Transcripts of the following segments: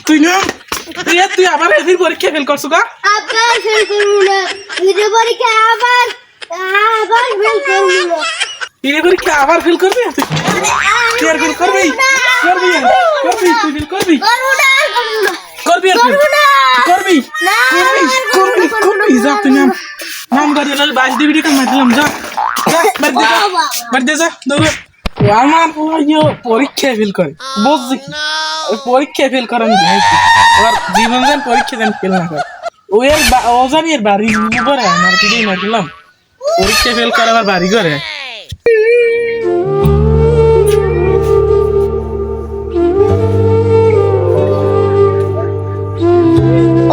তুই না তুই আবার এদিন পরীক্ষা ফেল করছো কা আবার ফেল করব না এর পরীক্ষা আবার ফেল করব না এর পরীক্ষা আবার ফেল করবি তুই আর ফেল করবি তুই ফেল করবি করবি যা তুই নাম গাড়ি লাল 22 ডিবিটি কামাই দিলাম যা বাদ দে যা দৌড় আমার পরীক্ষা ফেল করে বুঝছি কি পরীক্ষা ফেল করার যাইছি আর জীবন যান পরীক্ষা দেন ফেল না করে ও জানি এর বাড়ি করে আমার দিদি না দিলাম পরীক্ষা ফেল করে আবার বাড়ি করে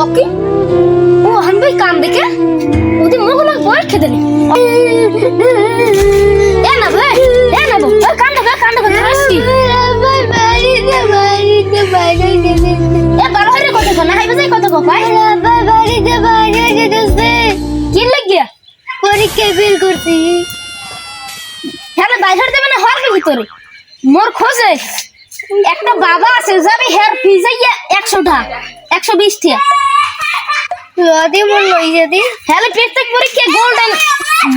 ओके वो हम भी काम देखे उदी मोग ना बोल के देनी ए ना बे काम दे रस्सी बारी दे ए बारो रे कत को ना हाई बजे कत को पाई बारी दे से কি লাগিয়া পরীক্ষা ফেল করছি হ্যাঁ বাইরে দেবে না হল ভিতরে মোর খোঁজে একটা বাবা আছে যাবে হেয়ার ফিজাইয়া 100 টাকা 120 টাকা লদি মন লই যদি হ্যালে প্রত্যেক পরীক্ষা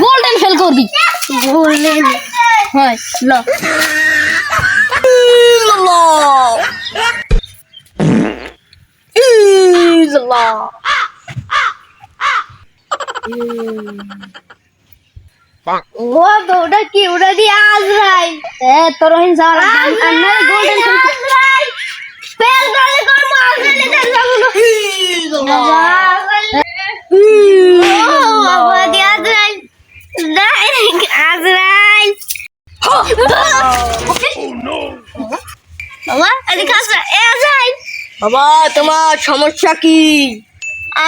গোল্ডেন ফেল করবি গোল্ডেন হয় ল ও তো ওটা কি ওটা দিয়ে আজরাই তোর হিন যাওয়ার আন্না গোল্ডেন ফেল করলে কোন আজরাই দেন বাবা দিয়ে আজরাই আজরাই বাবা আরে কাছে আজরাই বাবা তোমার সমস্যা কি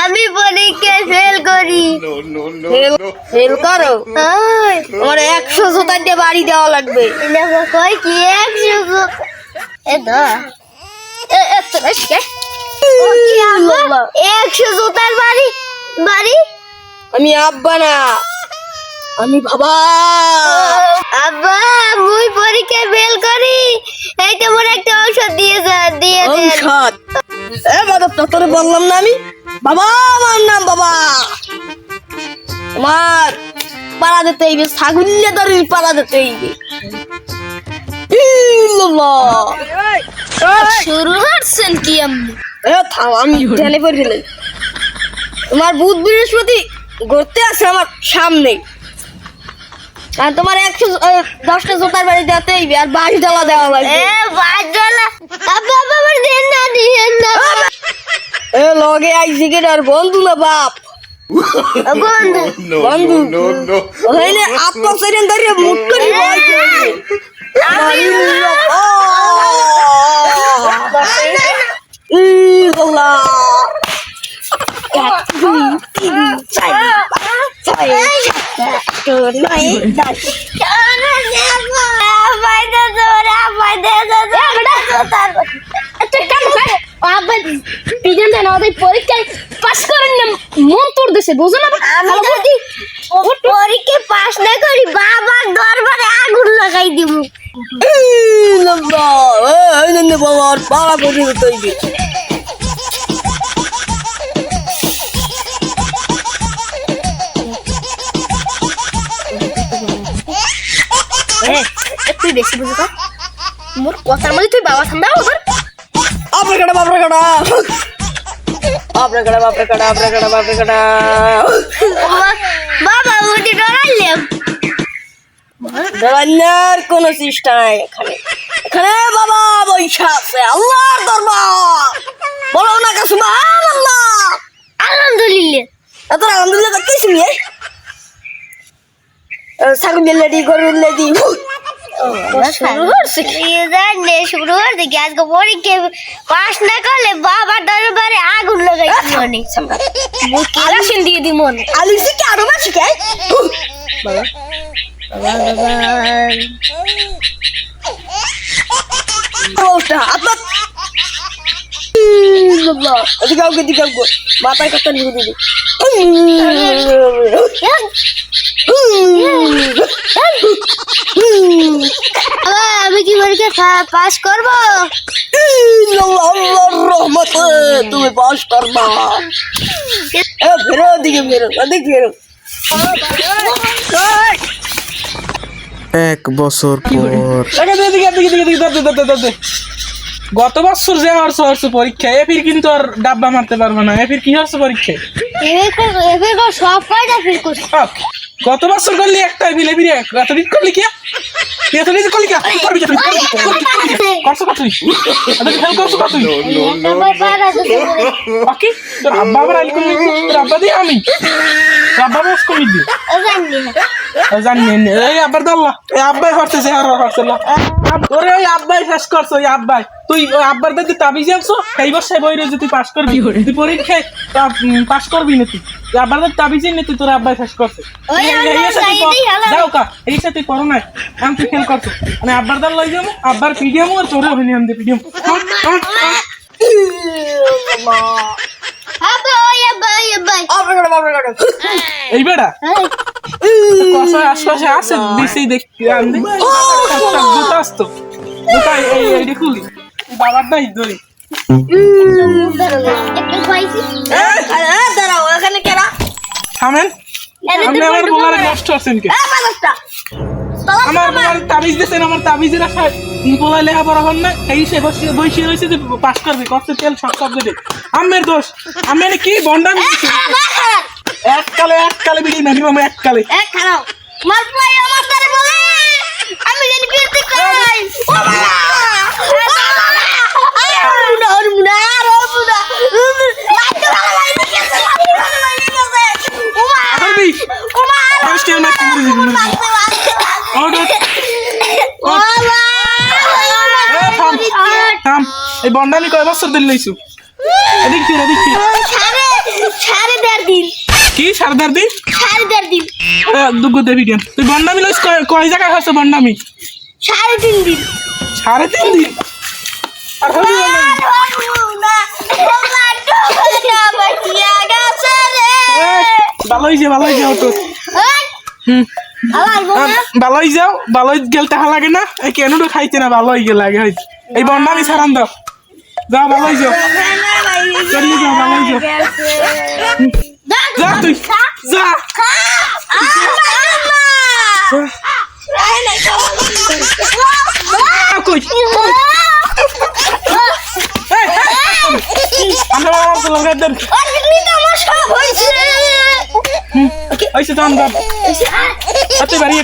আমি পরীক্ষা ফেল করি ফেল করো তোমার 100 জোতা দিয়ে বাড়ি দেওয়া লাগবে দেখো কই কি 100 এ দা এ তো কে ও কি আব্বা 100 জোতার বাড়ি আমি আব্বা না আমি বাবা আব্বা মুই পরীক্ষা ফেল করি এই তো মোর একটা ঔষধ দিয়ে দেন ঔষধ এ বাবা তোরে বললাম না আমি বাবা আমার নাম বাবা আমার পাড়া দিতে হইবে ছাগলিয়া ধরে পাড়া দিতে হইবে শুরু করছেন কি আমি এ থাম আমি ঢেলে পড়ে ফেলে তোমার বুধ বৃহস্পতি ঘুরতে আছে আমার সামনে আর তোমার 110টা জোতার বাড়ি দিতে হইবে আর 22 ডালা দেওয়া লাগবে এ বাজলা আব্বা আমার দেন না এ লগে আইছি কে আর বন্ধু না বাপ বন্ধু ওখানে আপা সেরেন ধরে মুখ করে পরীক্ষায় পাস করেন না মন তোর দেশে বুঝো না আমি যদি পরীক্ষায় পাস না করি বাবার দরবারে আগুন লাগাই দিব বাবা আর পাড়া করে তৈরি তুই বেশি বুঝো তো মোর কথার মধ্যে তুই বাবা ঠান্ডা ওর বাবা উঠে ডরাইলাম ডরাইলার কোনো চেষ্টা নাই এখানে বাবা বৈশা আছে আল্লাহর দরবার বলো না কা সুবহানাল্লাহ আলহামদুলিল্লাহ এত আলহামদুলিল্লাহ কিছু নেই ছাগলের লেডি গরুর লেডি শুরু করছে কি আজকে পরীক্ষা পাস না করলে বাবার দরবারে আগুন লাগাই কেরাসিন দিয়ে দিব আলিসি কি আরো বেশি কে বাবা ওটা আপা দিকে মাথায় কথা নিয়ে দিবি আমি কি পরীক্ষা পাস করবো মতো তুমি পাস করবা। ফেরো ওদিকে ফেরো, ওদিকে ফেরো। 1 বছর পর গত বছর যে হচ্ছে পরীক্ষা এফির কিন্তু আর ডাব্বা মারতে পারবে না। এফির কি হচ্ছে পরীক্ষায়? এবার সব কয়টা ফিল করছি। গত বছর করলি একটা ফিল এফির এতদিন করলি কি এতদিন করলি কি করবি কি করছো কত তুই হেল্প করছো কত তুই বাকি তোর আব্বা আবার আইল করবি তোর আব্বা দিয়ে আমি আব্বা বাস কমি দি জানি এই আব্বার দাল্লা এই আব্বাই হরতেছে আর হরছে না ওরে ওই আব্বাই শেষ করছো ওই আব্বাই তুই ওই আব্বার দাদি তাবিজ আনছো এই বছর বই রয়েছে তুই পাস করবি তুই পরীক্ষায় পাস করবি না তুই আব্বার দাদি তাবিজ এনে তুই তোর আব্বাই শেষ করছে যাও কা এই সাথে তুই করো নাই আমি তুই ফেল করছো মানে আব্বার দাল লই যাবো আব্বার পিডিএম আর তোরে অভিনয় দে পিডিএম এই বেড়া কষা আশপাশে আছে দিছেই দেখতে আনবে দুটো আসতো দুটো এই দেখুলি বাবার নাই ধরি দাঁড়াও, এখানে কেরা? থামেন আপনি আমার বলার কষ্ট আছেন কে আমার বলার তাবিজ দিয়েছেন আমার তাবিজের আশায় বলায় লেখাপড়া হন না এই সে বসে রয়েছে যে পাস করবে কষ্ট তেল সব সাবজেক্টে আমের দোষ আমি কি বন্ডামি এককালে বিড়ি ম্যাক্সিমাম এককালে আমি জানি বিরতি কই এই বন্ডামি কয় বছর দিন লইছু এদিক সাড়ে দেড় দিন কি 1.5 দিন দুগো দেবি কেন তুই বন্ডামি লইছ কয় জায়গায় হচ্ছে বন্ডামি 3.5 দিন 3.5 দিন আর হবি ভালোই যাও তো ভালোই যাও ভালোই গেল টাকা লাগে না কেন তো খাইতে না ভালোই গে লাগে হয়তো এই বন্ডামি ছাড়ান দাও যাও ভালোই যাও চলিয়ে যাও ভালোই যাও যা তুই যা কই আমরা লঙ্কা দেন আইসে দাম দাম আতে বাড়ি